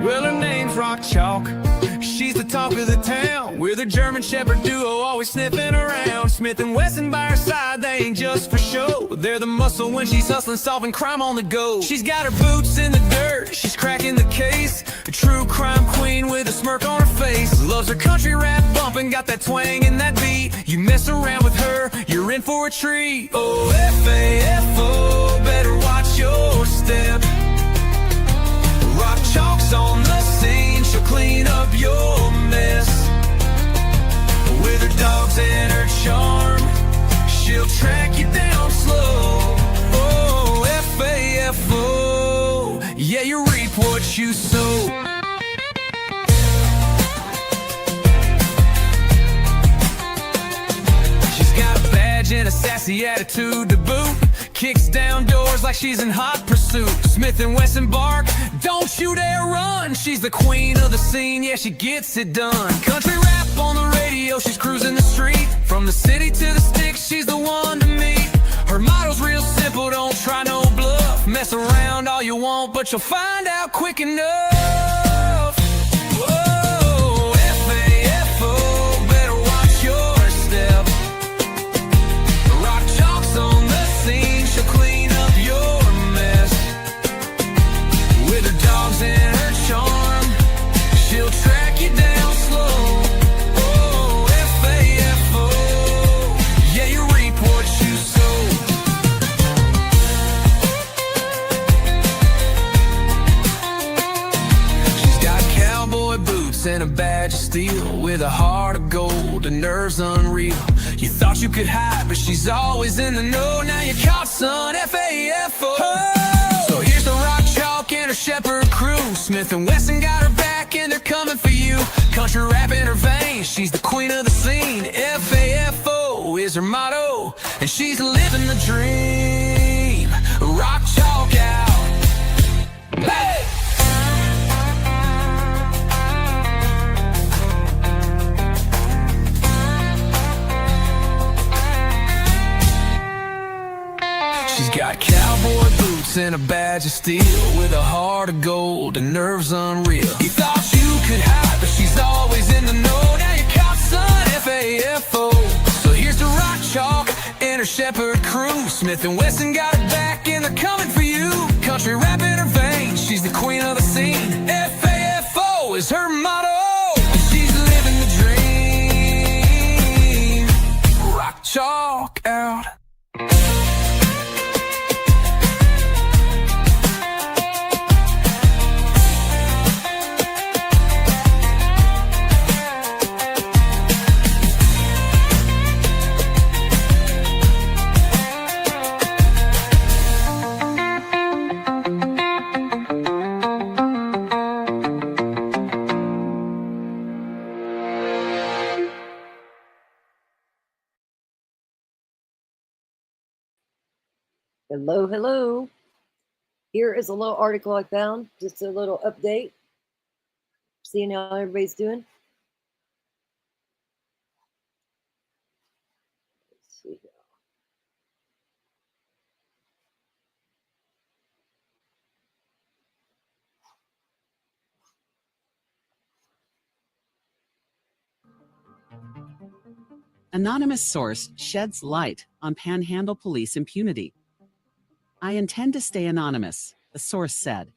Well, her name's Rock Chalk. She's the talk of the town. With her German Shepherd duo always sniffing around. Smith and Wesson by her side, they ain't just for show. They're the muscle when she's hustling, solving crime on the go. She's got her boots in the dirt, she's cracking the case. A true crime queen with a smirk on her face. Loves her country rap bumping, got that twang in that beat. You mess around with her, you're in for a treat. Oh, F-A-F-O, better watch your step. Rock Chalk's on the scene, she'll clean up your mess. With her dogs and her charm, she'll track you down slow. Oh, F-A-F-O, yeah, you reap what you sow. She's got a badge and a sassy attitude to boot. Kicks down doors like she's in hot pursuit. Smith and Wesson bark, don't you dare run. She's the queen of the scene, yeah, she gets it done. Country rap on the radio, she's cruising the street. From the city to the sticks, she's the one to meet. Her motto's real simple, don't try no bluff. Mess around all you want, but you'll find out quick enough. Whoa, F-A-F-O, better watch your step. Rock Chalk's on the scene, she'll clean up your mess. With her dogs and her charm, she'll track you down slow. Oh, F-A-F-O, yeah, you reap what you sow. She's got cowboy boots and a badge of steel. With a heart of gold and nerves unreal. You thought you could hide, but she's always in the know. Now you're caught, son, F-A-F-O. So here's the Rock Chalk and her Shepherd crew. Smith and Wesson got her back and they're coming for you. Country rap in her veins, she's the queen of the scene. F-A-F-O is her motto, and she's living the dream. Rock Chalk out. Hey! She's got cowboy boots and a badge of steel. With a heart of gold and nerves unreal. You thought you could hide, but she's always in the know. Now you're caught, son, F-A-F-O. So here's the Rock Chalk and her Shepherd crew. Smith and Wesson got her back and they're coming for you. Country rap in her veins, she's the queen of the scene. F-A-F-O is her motto, and she's living the dream. Rock Chalk out. Hello, hello. Here is a little article I found, just a little update. Seeing how everybody's doing. Let's see here. Anonymous source sheds light on Panhandle police impunity. I intend to stay anonymous, the source said.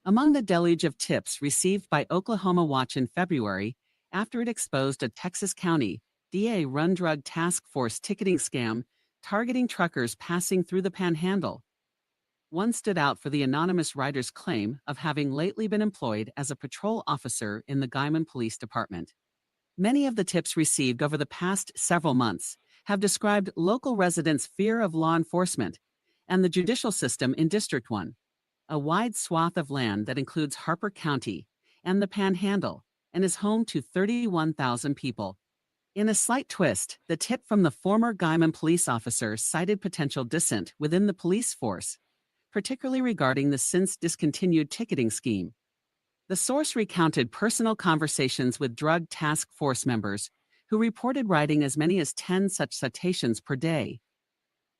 Among the deluge of tips received by Oklahoma Watch in February after it exposed a Texas County DA-run drug task force ticketing scam targeting truckers passing through the Panhandle. One stood out for the anonymous writer's claim of having lately been employed as a patrol officer in the Guymon Police Department. Many of the tips received over the past several months have described local residents' fear of law enforcement and the judicial system in District 1, a wide swath of land that includes Harper County and the Panhandle and is home to 31,000 people. In a slight twist, the tip from the former Guymon police officer cited potential dissent within the police force, particularly regarding the since-discontinued ticketing scheme. The source recounted personal conversations with drug task force members who reported writing as many as 10 such citations per day.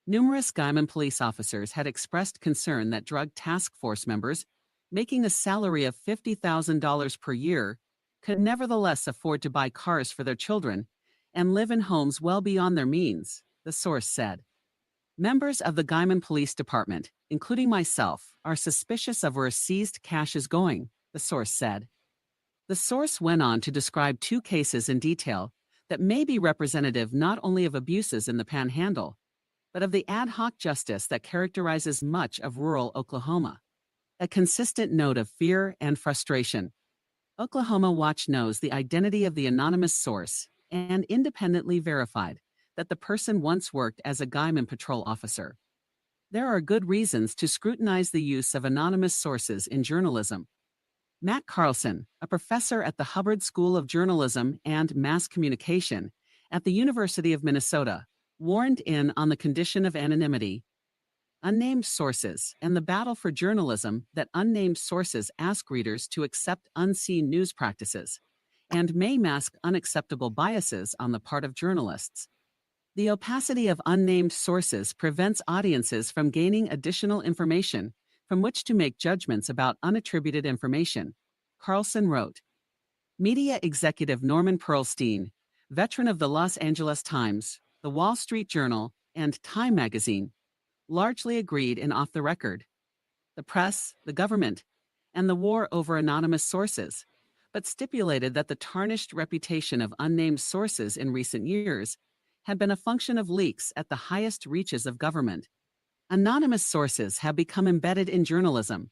Numerous Guymon police officers had expressed concern that drug task force members making a salary of $50,000 per year, could nevertheless afford to buy cars for their children and live in homes well beyond their means, the source said. Members of the Guyman Police Department, including myself, are suspicious of where seized cash is going, the source said. The source went on to describe two cases in detail that may be representative not only of abuses in the Panhandle, but of the ad hoc justice that characterizes much of rural Oklahoma. A consistent note of fear and frustration. Oklahoma Watch knows the identity of the anonymous source and independently verified that the person once worked as a Guyman patrol officer. There are good reasons to scrutinize the use of anonymous sources in journalism. Matt Carlson, a professor at the Hubbard School of Journalism and Mass Communication at the University of Minnesota, warned in On the Condition of Anonymity, Unnamed Sources and the Battle for Journalism that unnamed sources ask readers to accept unseen news practices and may mask unacceptable biases on the part of journalists. The opacity of unnamed sources prevents audiences from gaining additional information from which to make judgments about unattributed information, Carlson wrote. Media executive Norman Pearlstein, veteran of the Los Angeles Times, the Wall Street Journal, and Time magazine, largely agreed in Off the Record. The press, the government, and the war over anonymous sources, but stipulated that the tarnished reputation of unnamed sources in recent years had been a function of leaks at the highest reaches of government. Anonymous sources have become embedded in journalism.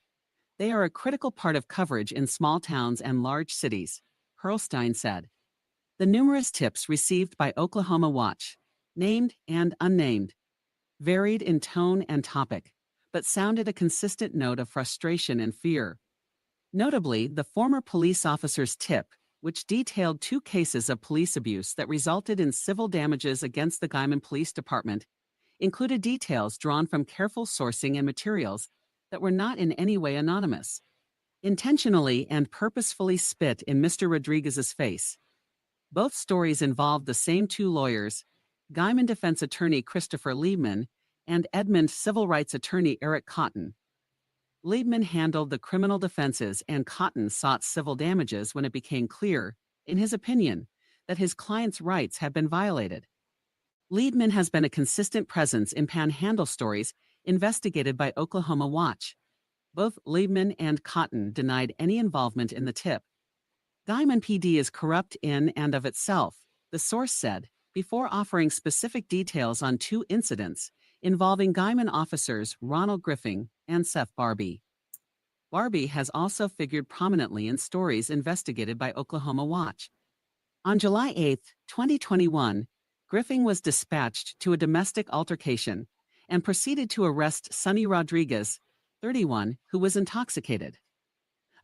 They are a critical part of coverage in small towns and large cities, Pearlstein said. The numerous tips received by Oklahoma Watch, named and unnamed, varied in tone and topic, but sounded a consistent note of frustration and fear. Notably, the former police officer's tip, which detailed two cases of police abuse that resulted in civil damages against the Guyman Police Department, included details drawn from careful sourcing and materials that were not in any way anonymous. Intentionally and purposefully spit in Mr. Rodriguez's face. Both stories involved the same two lawyers, Guyman defense attorney Christopher Liebman and Edmond civil rights attorney Eric Cotton. Liebman handled the criminal defenses and Cotton sought civil damages when it became clear, in his opinion, that his client's rights had been violated. Liebman has been a consistent presence in Panhandle stories investigated by Oklahoma Watch. Both Liebman and Cotton denied any involvement in the tip. Guyman PD is corrupt in and of itself, the source said, before offering specific details on two incidents involving Guyman officers Ronald Griffing and Seth Barbie. Barbie has also figured prominently in stories investigated by Oklahoma Watch. On July 8, 2021, Griffing was dispatched to a domestic altercation and proceeded to arrest Sonny Rodriguez, 31, who was intoxicated.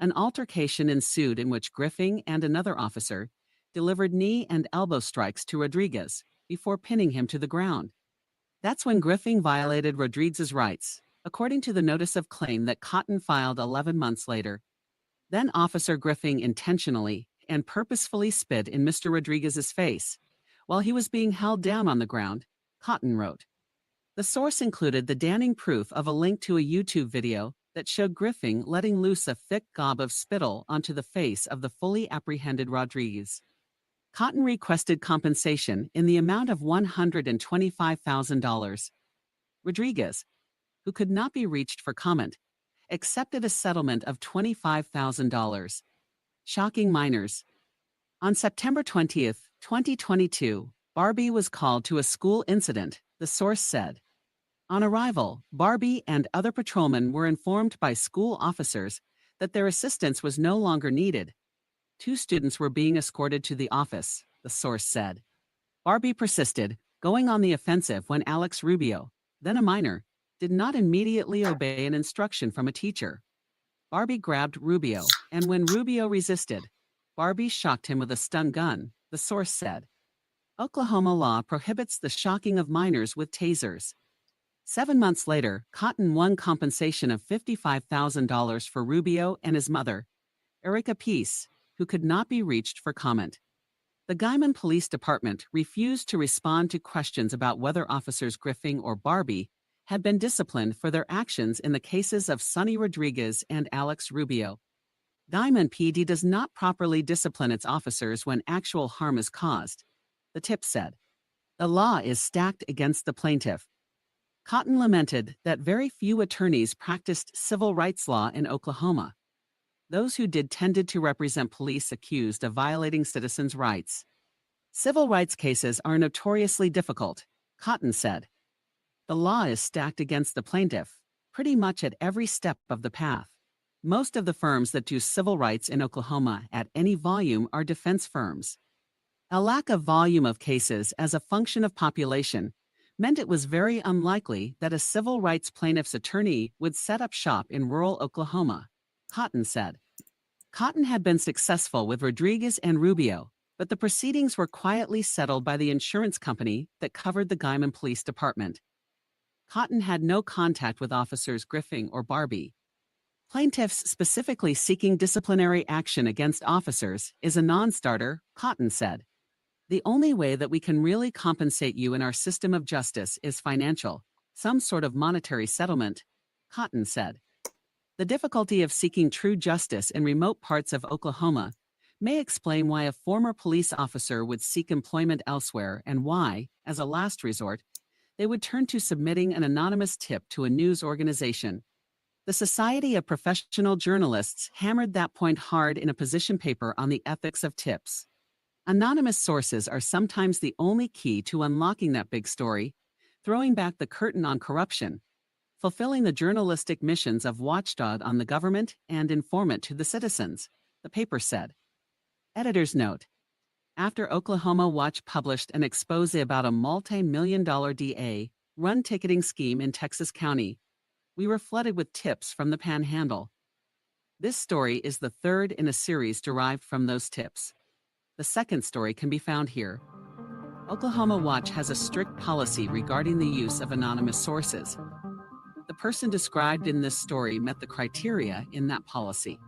An altercation ensued in which Griffing and another officer delivered knee and elbow strikes to Rodriguez before pinning him to the ground. That's when Griffing violated Rodriguez's rights, according to the notice of claim that Cotton filed 11 months later. Then Officer Griffing intentionally and purposefully spit in Mr. Rodriguez's face while he was being held down on the ground, Cotton wrote. The source included the damning proof of a link to a YouTube video that showed Griffing letting loose a thick gob of spittle onto the face of the fully apprehended Rodriguez. Cotton requested compensation in the amount of $125,000. Rodriguez, who could not be reached for comment, accepted a settlement of $25,000. Shocking minors. On September 20, 2022, Barbie was called to a school incident, the source said. On arrival, Barbie and other patrolmen were informed by school officers that their assistance was no longer needed. 2 students were being escorted to the office, the source said. Barbie persisted, going on the offensive when Alex Rubio, then a minor, did not immediately obey an instruction from a teacher. Barbie grabbed Rubio, and when Rubio resisted, Barbie shocked him with a stun gun, the source said. Oklahoma law prohibits the shocking of minors with tasers. 7 months later, Cotton won compensation of $55,000 for Rubio and his mother, Erica Peace, who could not be reached for comment. The Guyman Police Department refused to respond to questions about whether officers Griffing or Barbie had been disciplined for their actions in the cases of Sonny Rodriguez and Alex Rubio. Guyman PD does not properly discipline its officers when actual harm is caused, the tip said. The law is stacked against the plaintiff. Cotton lamented that very few attorneys practiced civil rights law in Oklahoma. Those who did tended to represent police accused of violating citizens' rights. Civil rights cases are notoriously difficult, Cotton said. The law is stacked against the plaintiff, pretty much at every step of the path. Most of the firms that do civil rights in Oklahoma at any volume are defense firms. A lack of volume of cases as a function of population meant it was very unlikely that a civil rights plaintiff's attorney would set up shop in rural Oklahoma, Cotton said. Cotton had been successful with Rodriguez and Rubio, but the proceedings were quietly settled by the insurance company that covered the Guyman Police Department. Cotton had no contact with officers Griffin or Barbie. Plaintiffs specifically seeking disciplinary action against officers is a non-starter, Cotton said. The only way that we can really compensate you in our system of justice is financial, some sort of monetary settlement, Cotton said. The difficulty of seeking true justice in remote parts of Oklahoma may explain why a former police officer would seek employment elsewhere and why, as a last resort, they would turn to submitting an anonymous tip to a news organization. The Society of Professional Journalists hammered that point hard in a position paper on the ethics of tips. Anonymous sources are sometimes the only key to unlocking that big story, throwing back the curtain on corruption, fulfilling the journalistic missions of watchdog on the government and informant to the citizens, the paper said. Editor's note. After Oklahoma Watch published an exposé about a multi-million-dollar DA-run ticketing scheme in Texas County, we were flooded with tips from the Panhandle. This story is the third in a series derived from those tips. The second story can be found here. Oklahoma Watch has a strict policy regarding the use of anonymous sources. The person described in this story met the criteria in that policy.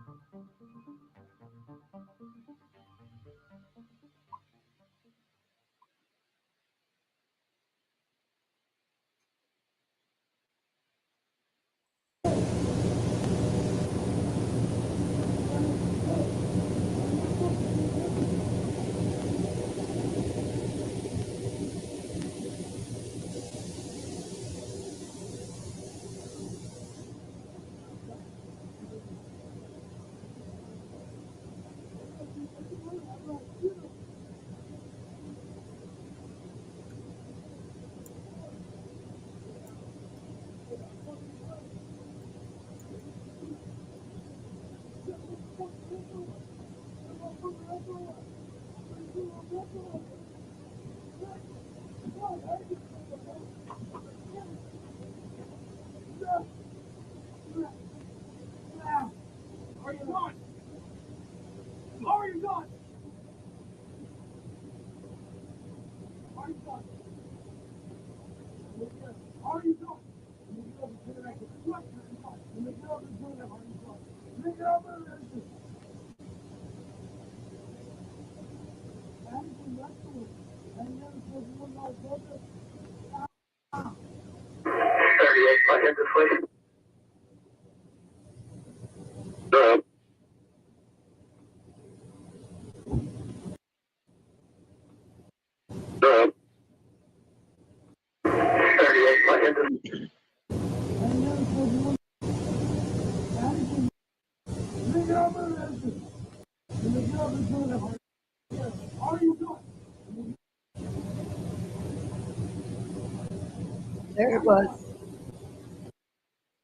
There it was.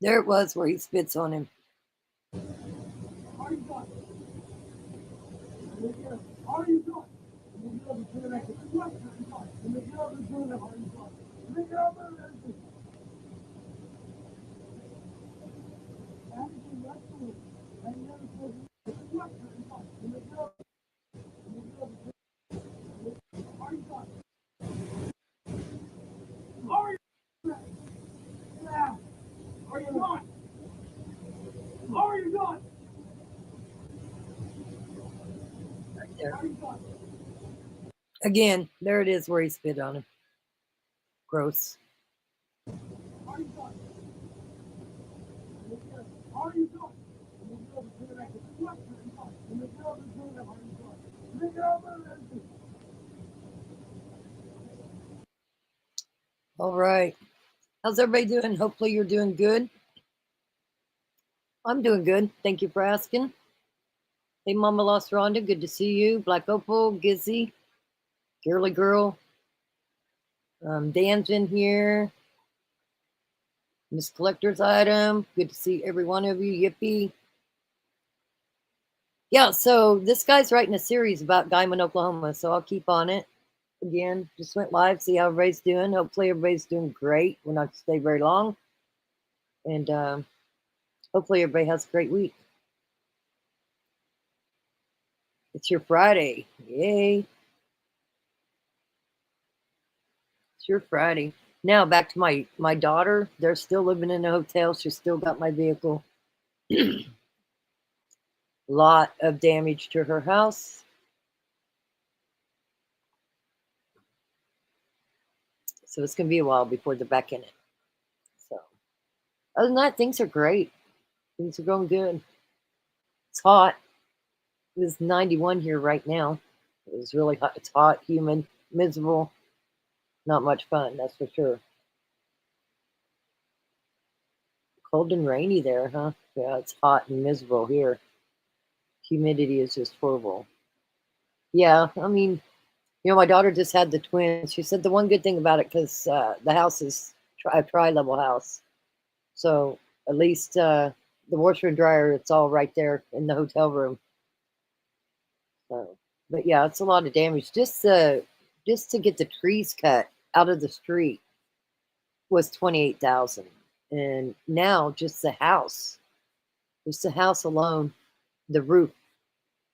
There it was where he spits on him. Right there. Again, there it is where he spit on him. Gross. All right. How's everybody doing? Hopefully you're doing good. I'm doing good. Thank you for asking. Hey, Mama Lost Rhonda. Good to see you. Black Opal, Gizzy, Girly Girl. Dan's in here. Miss Collector's Item. Good to see every one of you. Yippee. Yeah, so this guy's writing a series about Guyman, Oklahoma, so I'll keep on it. Again, just went live, see how everybody's doing. Hopefully everybody's doing great. We're not going to stay very long. And hopefully everybody has a great week. It's your Friday. Yay. It's your Friday. Now back to my daughter. They're still living in a hotel. She's still got my vehicle. Lot of damage to her house. So it's going to be a while before they're back in it. So other than that, things are great. Things are going good. It's hot. It was 91 here right now. It was really hot. It's hot, humid, miserable. Not much fun, that's for sure. Cold and rainy there, huh? Yeah, it's hot and miserable here. Humidity is just horrible. Yeah, I mean, my daughter just had the twins. She said the one good thing about it, because the house is a tri-level house. So at least the washer and dryer, it's all right there in the hotel room. So, but yeah, it's a lot of damage. Just to get the trees cut out of the street was $28,000, and now just the house alone, the roof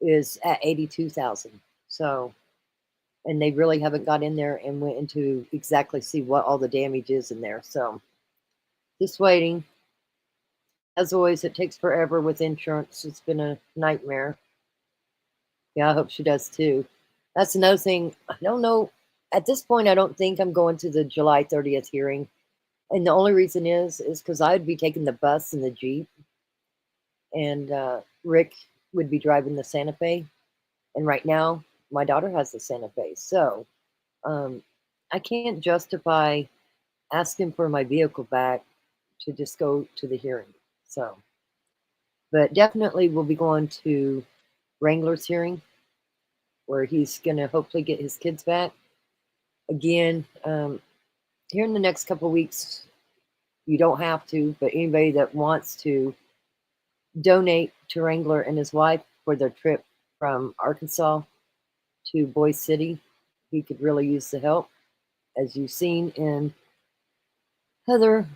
is at $82,000. So, and they really haven't got in there and went into exactly see what all the damage is in there. So, just waiting. As always, it takes forever with insurance. It's been a nightmare. Yeah, I hope she does too. That's another thing. I don't know. At this point, I don't think I'm going to the July 30th hearing. And the only reason is because I'd be taking the bus and the Jeep. And Rick would be driving the Santa Fe. And right now, my daughter has the Santa Fe. So I can't justify asking for my vehicle back to just go to the hearing. So, but definitely we'll be going to Wrangler's hearing, where he's going to hopefully get his kids back. Again, here in the next couple of weeks, you don't have to, but anybody that wants to donate to Wrangler and his wife for their trip from Arkansas to Boise City, he could really use the help. As you've seen in other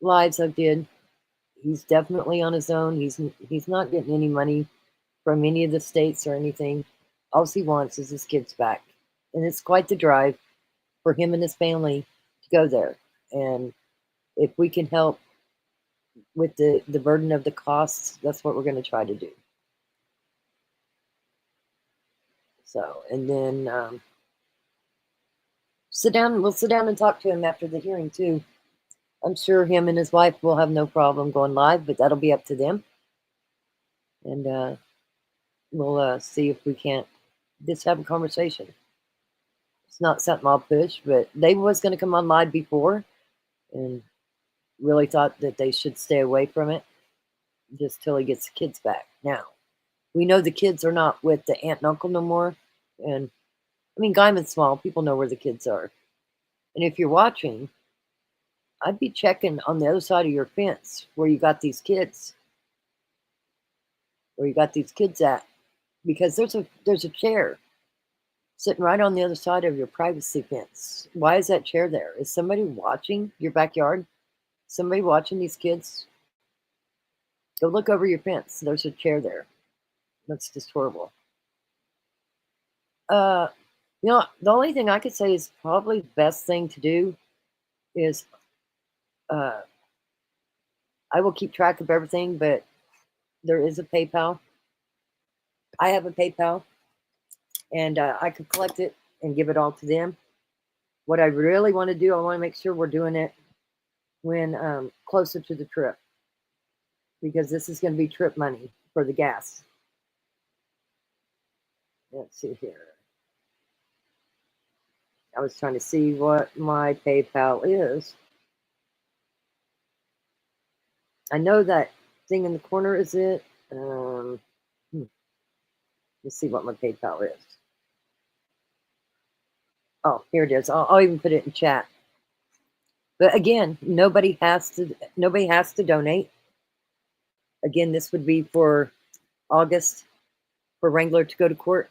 lives I did, he's definitely on his own. He's not getting any money from any of the states or anything. All he wants is his kids back. And it's quite the drive for him and his family to go there. And if we can help with the burden of the costs, that's what we're going to try to do. So, and then we'll sit down and talk to him after the hearing too. I'm sure him and his wife will have no problem going live, but that'll be up to them. And we'll see if we can't just have a conversation. It's not something I'll push, but they was going to come on live before and really thought that they should stay away from it just till he gets the kids back. Now, we know the kids are not with the aunt and uncle no more. And I mean, Guyman's small. People know where the kids are. And if you're watching, I'd be checking on the other side of your fence where you got these kids. Where you got these kids at. Because there's a chair sitting right on the other side of your privacy fence. Why is that chair there? Is somebody watching your backyard? Somebody watching these kids? Go look over your fence. There's a chair there. That's just horrible. The only thing I could say is probably the best thing to do is I will keep track of everything, but there is a PayPal. I have a PayPal, and I could collect it and give it all to them. What I really want to do, I want to make sure we're doing it when closer to the trip. because this is going to be trip money for the gas. Let's see here. I was trying to see what my PayPal is. I know that thing in the corner is it. Let's see what my PayPal is. Oh, here it is. I'll even put it in chat. But again, nobody has to donate. Again, this would be for August for Wrangler to go to court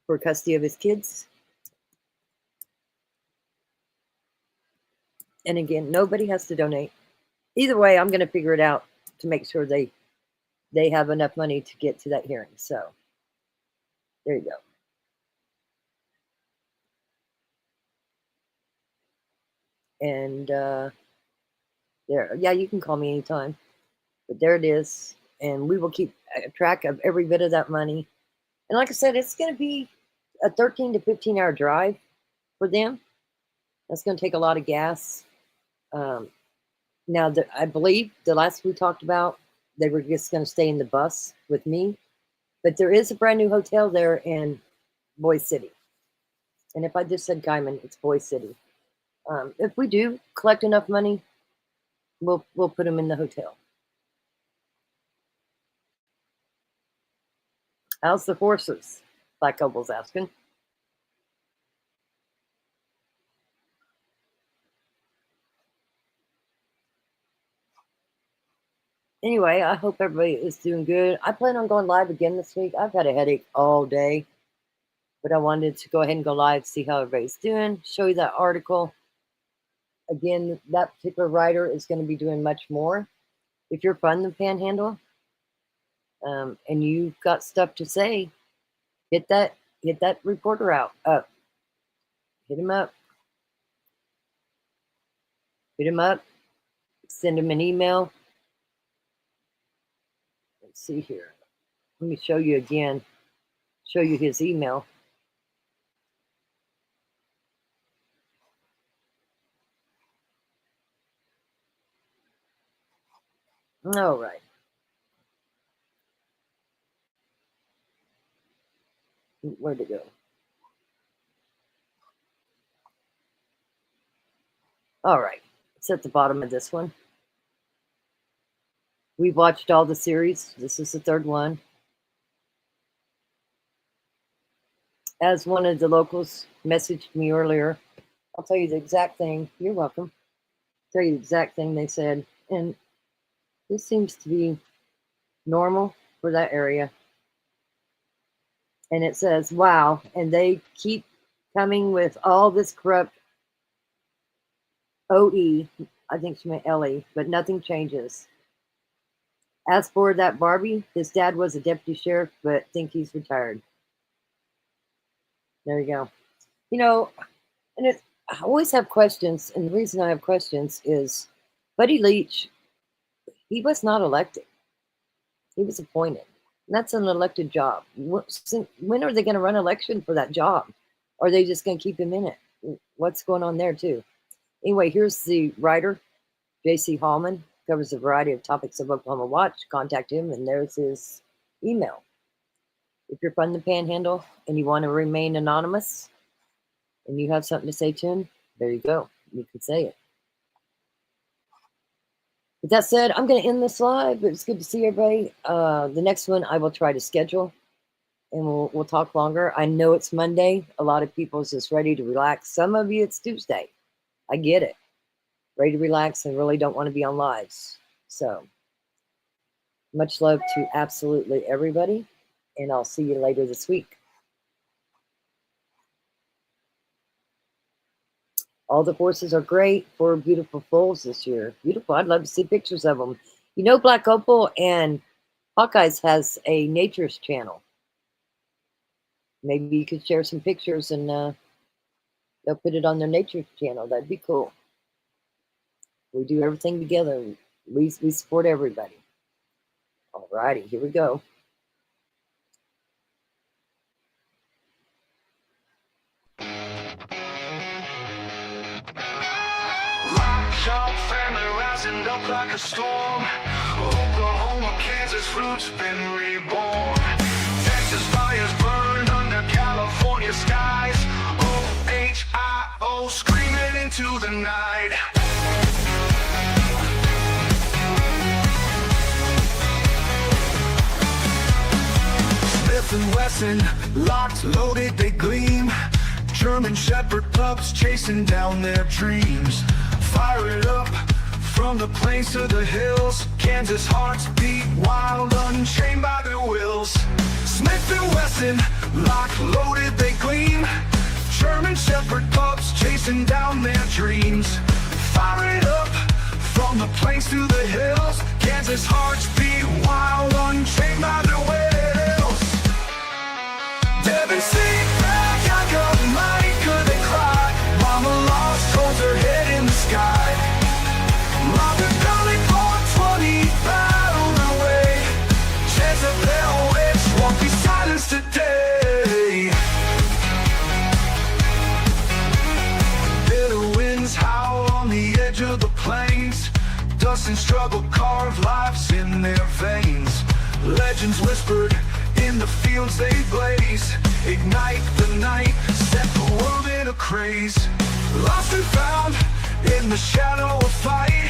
for custody of his kids. And again, nobody has to donate. Either way, I'm going to figure it out to make sure they have enough money to get to that hearing. So there you go. And there, yeah, you can call me anytime. But there it is. And we will keep track of every bit of that money. And like I said, it's going to be a 13 to 15 hour drive for them. That's going to take a lot of gas. Now, I believe the last we talked about, they were just going to stay in the bus with me. But there is a brand new hotel there in Boise City. And if I just said Guyman, it's Boise City. If we do collect enough money, we'll put them in the hotel. How's the horses? Black Opal's asking. Anyway, I hope everybody is doing good. I plan on going live again this week. I've had a headache all day, but I wanted to go ahead and go live, see how everybody's doing, show you that article. Again, that particular writer is going to be doing much more. If you're from the Panhandle and you've got stuff to say, hit that reporter up. Hit him up. Hit him up. Send him an email. Let's see here. Let me show you again. Show you his email. All right. Where'd it go? All right. It's at the bottom of this one. We've watched all the series. This is the third one. As one of the locals messaged me earlier, I'll tell you the exact thing. You're welcome. I'll tell you the exact thing they said. And this seems to be normal for that area. And it says, wow. And they keep coming with all this corrupt OE. I think she meant LE, but nothing changes. As for that Barbie, his dad was a deputy sheriff, but think he's retired. There you go. You know, and I always have questions. And the reason I have questions is Buddy Leach, he was not elected. He was appointed. And that's an elected job. When are they going to run election for that job? Or are they just going to keep him in it? What's going on there, too? Anyway, here's the writer, J.C. Hallman. Covers a variety of topics of Oklahoma Watch. Contact him, and there's his email. If you're from the Panhandle and you want to remain anonymous and you have something to say to him, there you go. You can say it. With that said, I'm going to end this live. It's good to see everybody. The next one I will try to schedule, and we'll talk longer. I know it's Monday. A lot of people is just ready to relax. Some of you, it's Tuesday. I get it. Ready to relax and really don't want to be on lives. So much love to absolutely everybody, and I'll see you later this week. All the horses are great. 4 beautiful foals this year. Beautiful. I'd love to see pictures of them. You know, Black Opal and Hawkeyes has a nature's channel. Maybe you could share some pictures and they'll put it on their nature's channel. That'd be cool. We do everything together. We support everybody. All righty, here we go. Family rising up like a storm. Oklahoma roots been reborn. Texas fires burned under California skies. OHIO screaming into the night. Smith and Wesson, locked, loaded, they gleam. German Shepherd pups chasing down their dreams. Fire it up from the plains to the hills. Kansas hearts beat wild, unchained by their wills. Smith and Wesson, locked, loaded, they gleam. German Shepherd pups chasing down their dreams. Fire it up from the plains to the hills. Kansas hearts beat wild, unchained by their wills. Devin, sit back, I got mighty good they cry. Mama lost, holds her head in the sky. Mother Valley for 20 battled away. Jezebel witch won't be silenced today. Bitter winds howl on the edge of the plains. Dust and struggle carve lives in their veins. Legends whispered in the fields they blaze. Ignite the night, set the world in a craze. Lost and found in the shadow of fight.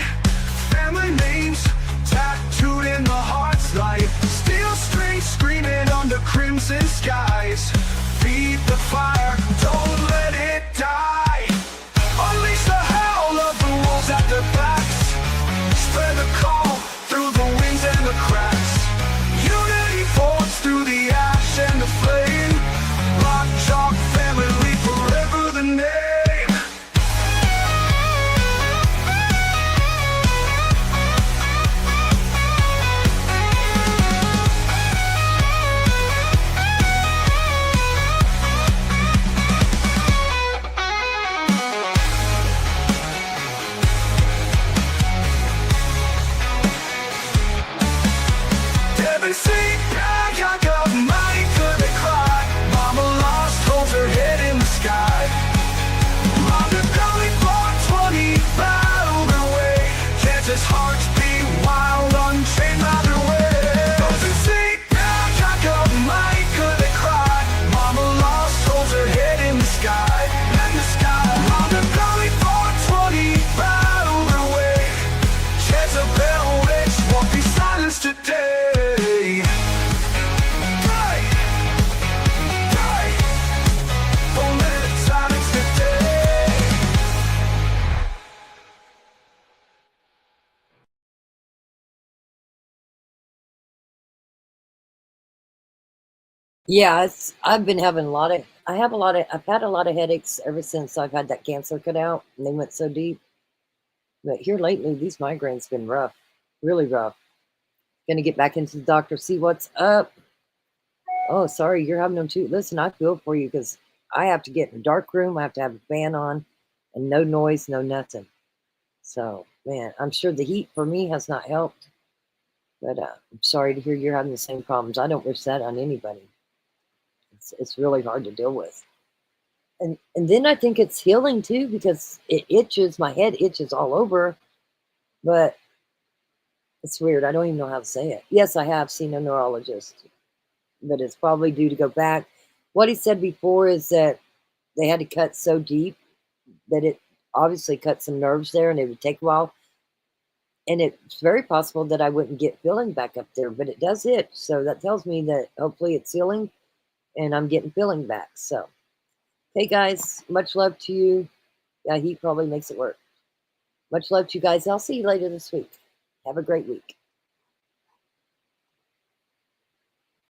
Family names tattooed in the heart's light. Steel strings screaming under crimson skies. Feed the fire, don't let it die. Unleash the howl of the wolves at their backs. Spread the call through the winds and the cracks. Unity forms through the ash and the flame. Lock, chalk, family, forever the name. Devin, sit back, I got mighty good they cry. Mama lost, holds her head in the sky. Mother Valley for 20 battled her way. Kansas hearts beat wild, unchained by their way. Devin, sit back, I got mighty good they cry. Mama lost, holds her head in the sky. In the sky. Mother Valley for 20 battled her way. Jezebel witch won't be silenced today. Yeah, I've been having I've had a lot of headaches ever since I've had that cancer cut out, and they went so deep. But here lately, these migraines been rough, really rough. Gonna get back into the doctor, see what's up. Oh, sorry, you're having them too. Listen, I feel for you because I have to get in a dark room. I have to have a fan on and no noise, no nothing. So, man, I'm sure the heat for me has not helped. But I'm sorry to hear you're having the same problems. I don't wish that on anybody. It's really hard to deal with. And then I think it's healing too because it itches. My head itches all over. But it's weird. I don't even know how to say it. Yes, I have seen a neurologist. But it's probably due to go back. What he said before is that they had to cut so deep that it obviously cut some nerves there and it would take a while. And it's very possible that I wouldn't get feeling back up there, but it does itch. So that tells me that hopefully it's healing and I'm getting feeling back. So, hey guys, much love to you. Yeah, he probably makes it work. Much love to you guys. I'll see you later this week. Have a great week.